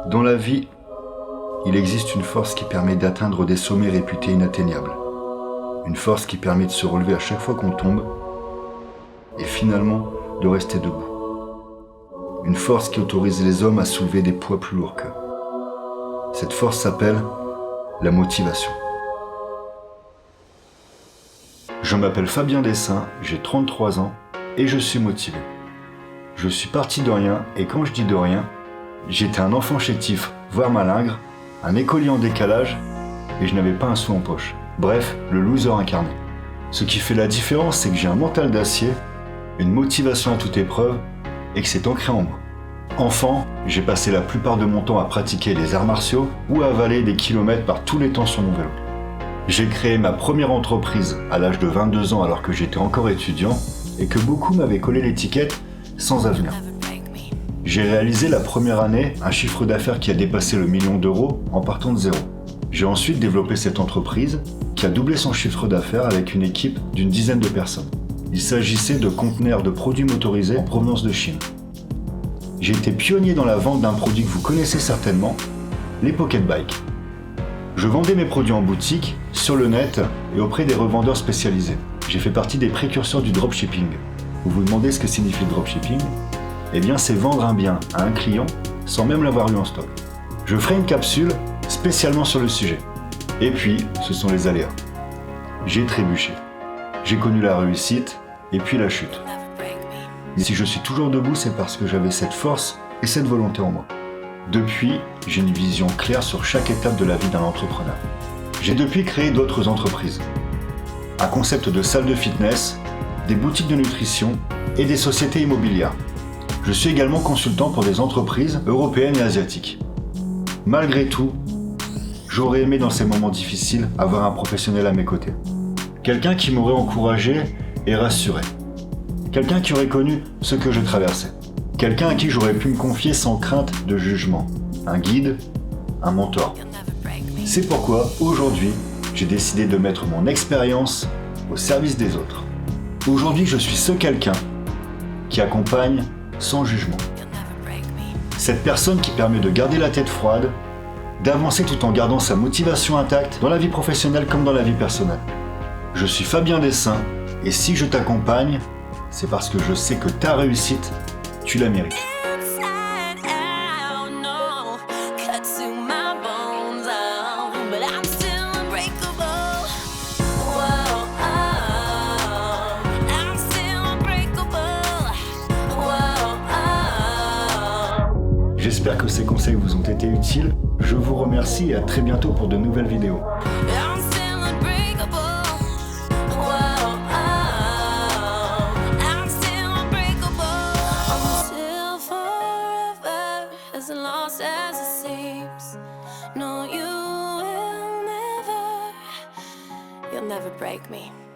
Dans la vie, il existe une force qui permet d'atteindre des sommets réputés inatteignables. Une force qui permet de se relever à chaque fois qu'on tombe et finalement de rester debout. Une force qui autorise les hommes à soulever des poids plus lourds qu'eux. Cette force s'appelle la motivation. Je m'appelle Fabien Dessin, j'ai 33 ans et je suis motivé. Je suis parti de rien et quand je dis de rien, j'étais un enfant chétif, voire malingre, un écolier en décalage et je n'avais pas un sou en poche. Bref, le loser incarné. Ce qui fait la différence, c'est que j'ai un mental d'acier, une motivation à toute épreuve et que c'est ancré en moi. Enfant, j'ai passé la plupart de mon temps à pratiquer les arts martiaux ou à avaler des kilomètres par tous les temps sur mon vélo. J'ai créé ma première entreprise à l'âge de 22 ans alors que j'étais encore étudiant et que beaucoup m'avaient collé l'étiquette sans avenir. J'ai réalisé la première année un chiffre d'affaires qui a dépassé le million d'euros en partant de zéro. J'ai ensuite développé cette entreprise qui a doublé son chiffre d'affaires avec une équipe d'une dizaine de personnes. Il s'agissait de conteneurs de produits motorisés en provenance de Chine. J'ai été pionnier dans la vente d'un produit que vous connaissez certainement, les pocket bikes. Je vendais mes produits en boutique, sur le net et auprès des revendeurs spécialisés. J'ai fait partie des précurseurs du dropshipping. Vous vous demandez ce que signifie le dropshipping ? Eh bien, c'est vendre un bien à un client sans même l'avoir eu en stock. Je ferai une capsule spécialement sur le sujet. Et puis, ce sont les aléas. J'ai trébuché. J'ai connu la réussite et puis la chute. Et si je suis toujours debout, c'est parce que j'avais cette force et cette volonté en moi. Depuis, j'ai une vision claire sur chaque étape de la vie d'un entrepreneur. J'ai depuis créé d'autres entreprises. Un concept de salle de fitness, des boutiques de nutrition et des sociétés immobilières. Je suis également consultant pour des entreprises européennes et asiatiques. Malgré tout, j'aurais aimé dans ces moments difficiles avoir un professionnel à mes côtés. Quelqu'un qui m'aurait encouragé et rassuré. Quelqu'un qui aurait connu ce que je traversais. Quelqu'un à qui j'aurais pu me confier sans crainte de jugement. Un guide, un mentor. C'est pourquoi, aujourd'hui, j'ai décidé de mettre mon expérience au service des autres. Aujourd'hui, je suis ce quelqu'un qui accompagne sans jugement. Cette personne qui permet de garder la tête froide, d'avancer tout en gardant sa motivation intacte dans la vie professionnelle comme dans la vie personnelle. Je suis Fabien Dessin et si je t'accompagne, c'est parce que je sais que ta réussite, tu la mérites. J'espère que ces conseils vous ont été utiles. Je vous remercie et à très bientôt pour de nouvelles vidéos. You'll never break me.